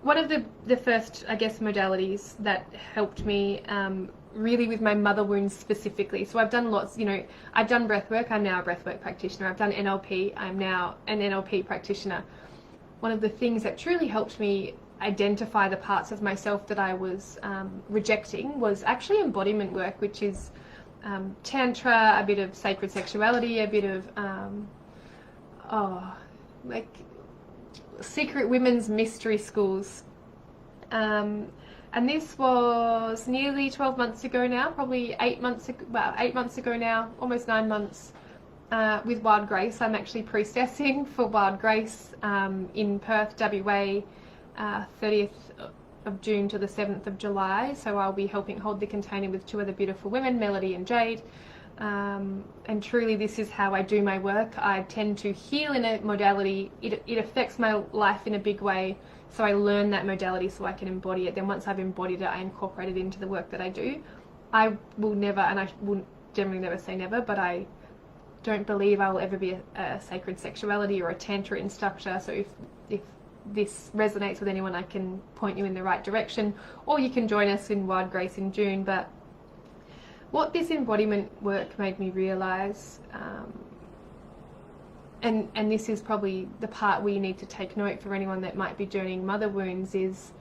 one of the first, I guess, modalities that helped me really with my mother wounds specifically. So I've done lots, you know, I've done breathwork. I'm now a breathwork practitioner. I've done NLP. I'm now an NLP practitioner. One of the things that truly helped me identify the parts of myself that I was rejecting was actually embodiment work, which is tantra, a bit of sacred sexuality, a bit of like secret women's mystery schools. And this was nearly 12 months ago now, probably 8 months ago, well, 8 months ago now, almost 9 months, with Wild Grace. I'm actually priestessing for Wild Grace in Perth, WA, 30th of June to the 7th of July. So I'll be helping hold the container with 2 other beautiful women, Melody and Jade. And truly this is how I do my work. I tend to heal in a modality. It affects my life in a big way. So I learn that modality so I can embody it. Then once I've embodied it, I incorporate it into the work that I do. I will never, and I will generally never say never, but I don't believe I will ever be a sacred sexuality or a tantra instructor. So if this resonates with anyone, I can point you in the right direction, or you can join us in Wild Grace in June. But what this embodiment work made me realize, and this is probably the part where you need to take note for anyone that might be journeying mother wounds, is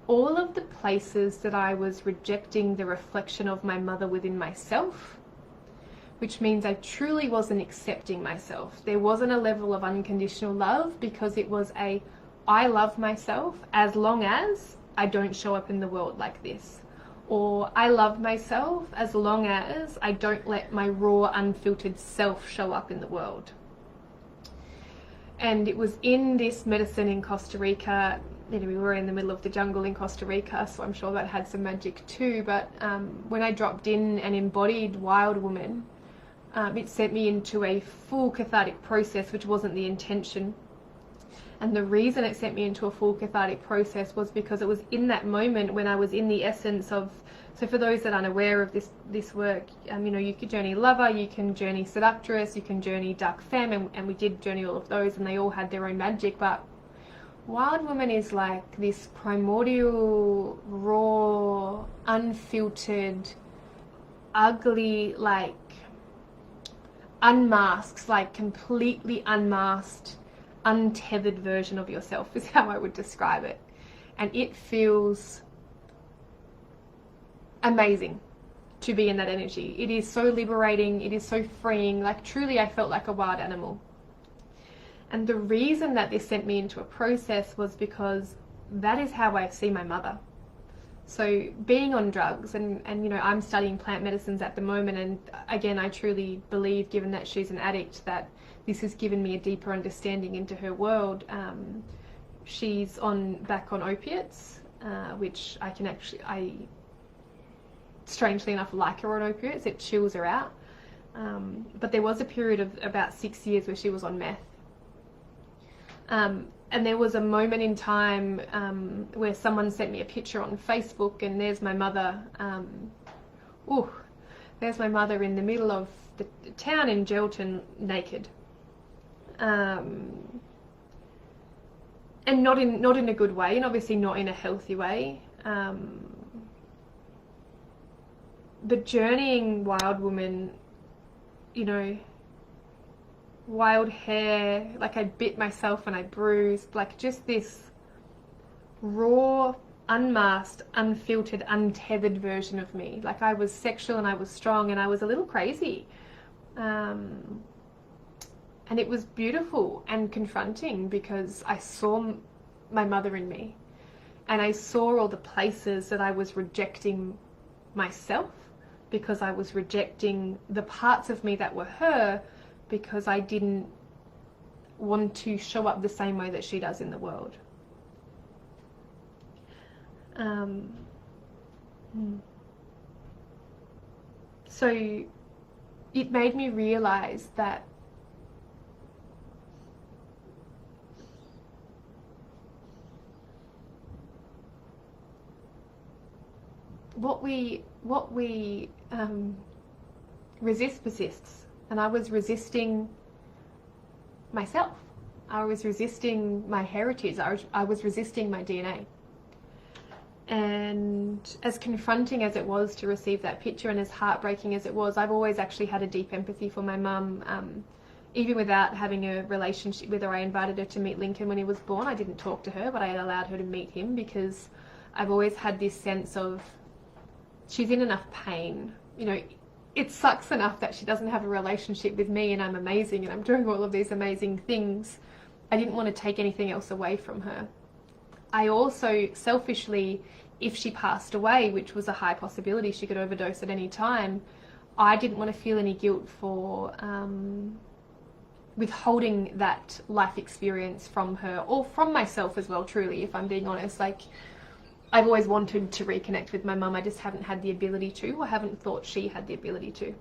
all of the places that I was rejecting the reflection of my mother within myself, which means I truly wasn't accepting myself. There wasn't a level of unconditional love, because it was I love myself as long as I don't show up in the world like this. Or I love myself as long as I don't let my raw, unfiltered self show up in the world. And it was in this medicine in Costa Rica, you know, we were in the middle of the jungle in Costa Rica, so I'm sure that had some magic too. But when I dropped in and embodied Wild Woman, it sent me into a full cathartic process, which wasn't the intention. And the reason it sent me into a full cathartic process was because it was in that moment when I was in the essence of, so for those that aren't aware of this work, you know, you could journey lover, you can journey seductress, you can journey dark femme, and we did journey all of those, and they all had their own magic. But Wild Woman is like this primordial, raw, unfiltered, ugly, like unmasked, like completely unmasked, untethered version of yourself is how I would describe it. And it feels amazing to be in that energy. It is so liberating, it is so freeing. Like truly I felt like a wild animal. And the reason that this sent me into a process was because that is how I see my mother. So being on drugs, and you know, I'm studying plant medicines at the moment, and again, I truly believe, given that she's an addict, that this has given me a deeper understanding into her world. She's back on opiates, which I strangely enough like her on opiates. It chills her out. But there was a period of about 6 years where she was on meth. And there was a moment in time where someone sent me a picture on Facebook, and there's my mother. There's my mother in the middle of the town in Gelton, naked, and not in a good way, and obviously not in a healthy way. But journeying Wild Woman, you know, wild hair, like I bit myself and I bruised, like just this raw, unmasked, unfiltered, untethered version of me. Like I was sexual and I was strong and I was a little crazy. And it was beautiful and confronting because I saw my mother in me, and I saw all the places that I was rejecting myself, because I was rejecting the parts of me that were her, because I didn't want to show up the same way that she does in the world. So it made me realize that what we resist persists. And I was resisting myself. I was resisting my heritage. I was resisting my DNA. And as confronting as it was to receive that picture, and as heartbreaking as it was, I've always actually had a deep empathy for my mum. Even without having a relationship with her, I invited her to meet Lincoln when he was born. I didn't talk to her, but I allowed her to meet him, because I've always had this sense of she's in enough pain. You know, it sucks enough that she doesn't have a relationship with me and I'm amazing and I'm doing all of these amazing things. I didn't want to take anything else away from her. I also selfishly, if she passed away, which was a high possibility, she could overdose at any time, I didn't want to feel any guilt for withholding that life experience from her, or from myself as well, truly, if I'm being honest. Like, I've always wanted to reconnect with my mum, I just haven't had the ability to, or haven't thought she had the ability to.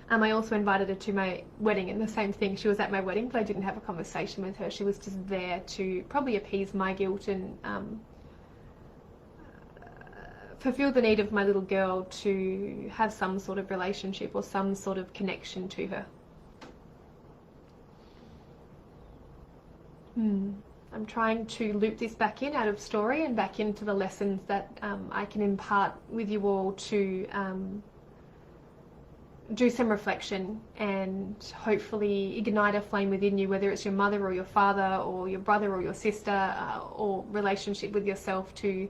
I also invited her to my wedding, and the same thing, she was at my wedding, but I didn't have a conversation with her. She was just there to probably appease my guilt and fulfill the need of my little girl to have some sort of relationship or some sort of connection to her. I'm trying to loop this back in out of story and back into the lessons that I can impart with you all to do some reflection and hopefully ignite a flame within you, whether it's your mother or your father or your brother or your sister, or relationship with yourself, to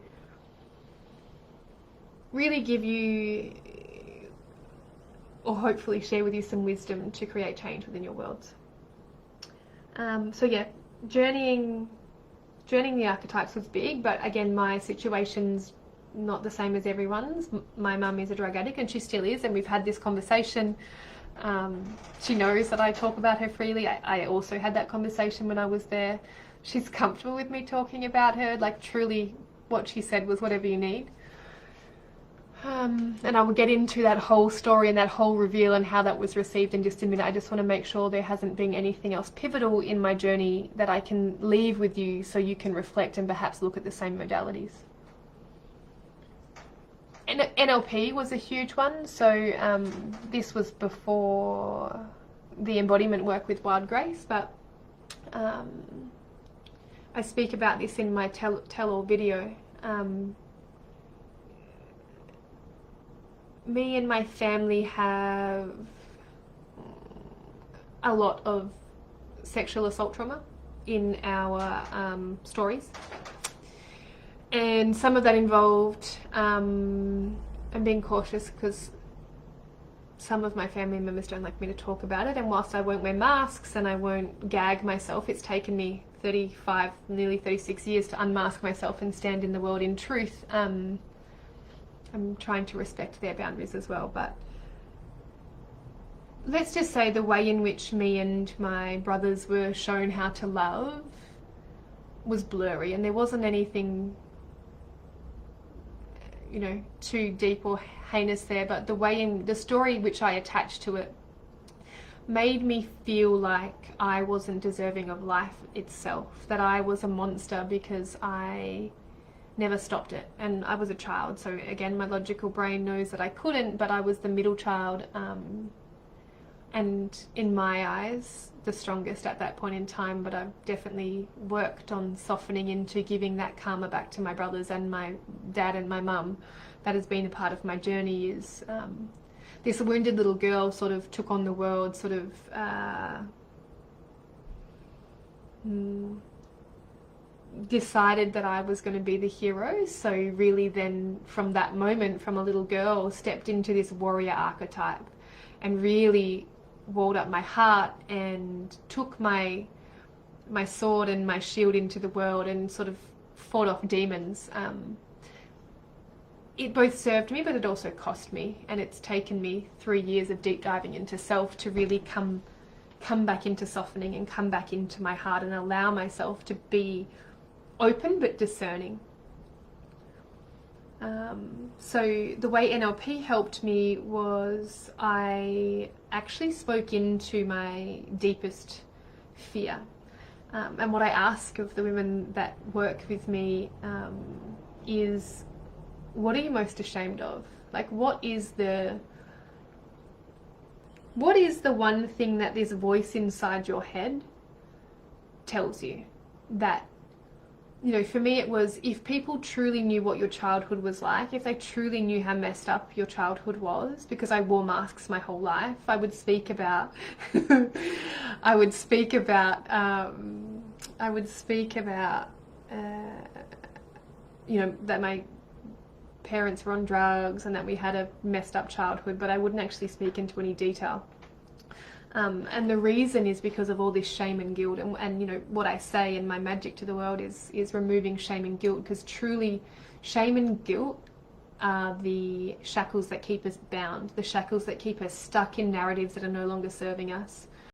really give you, or hopefully share with you, some wisdom to create change within your worlds. So yeah, journeying the archetypes was big, but again, my situation's not the same as everyone's. My mum is a drug addict, and she still is, and we've had this conversation. She knows that I talk about her freely. I also had that conversation when I was there. She's comfortable with me talking about her. Like, truly, what she said was whatever you need. And I will get into that whole story and that whole reveal and how that was received in just a minute. I just want to make sure there hasn't been anything else pivotal in my journey that I can leave with you, so you can reflect and perhaps look at the same modalities. And NLP was a huge one. So this was before the embodiment work with Wild Grace, but I speak about this in my tell-all video. Me and my family have a lot of sexual assault trauma in our stories, and some of that involved, I'm being cautious because some of my family members don't like me to talk about it, and whilst I won't wear masks and I won't gag myself, it's taken me 35, nearly 36 years to unmask myself and stand in the world in truth. I'm trying to respect their boundaries as well, but let's just say the way in which me and my brothers were shown how to love was blurry, and there wasn't anything, you know, too deep or heinous there, but the way in the story which I attached to it made me feel like I wasn't deserving of life itself, that I was a monster because I never stopped it, and I was a child. So again, my logical brain knows that I couldn't, but I was the middle child, and in my eyes the strongest at that point in time. But I've definitely worked on softening into giving that karma back to my brothers and my dad and my mum. That has been a part of my journey, is this wounded little girl sort of took on the world, sort of decided that I was going to be the hero. So really then from that moment, from a little girl, stepped into this warrior archetype and really walled up my heart and took my sword and my shield into the world and sort of fought off demons. It both served me, but it also cost me, and it's taken me 3 years of deep diving into self to really come back into softening and come back into my heart and allow myself to be open but discerning. So the way NLP helped me was I actually spoke into my deepest fear. And what I ask of the women that work with me is, what are you most ashamed of? Like, what is the one thing that this voice inside your head tells you that you know, for me it was, if people truly knew what your childhood was like, if they truly knew how messed up your childhood was, because I wore masks my whole life, I would speak about, I would speak about, I would speak about, you know, that my parents were on drugs and that we had a messed up childhood, but I wouldn't actually speak into any detail. And the reason is because of all this shame and guilt, and you know, what I say in my magic to the world is removing shame and guilt, because truly shame and guilt are the shackles that keep us bound, the shackles that keep us stuck in narratives that are no longer serving us.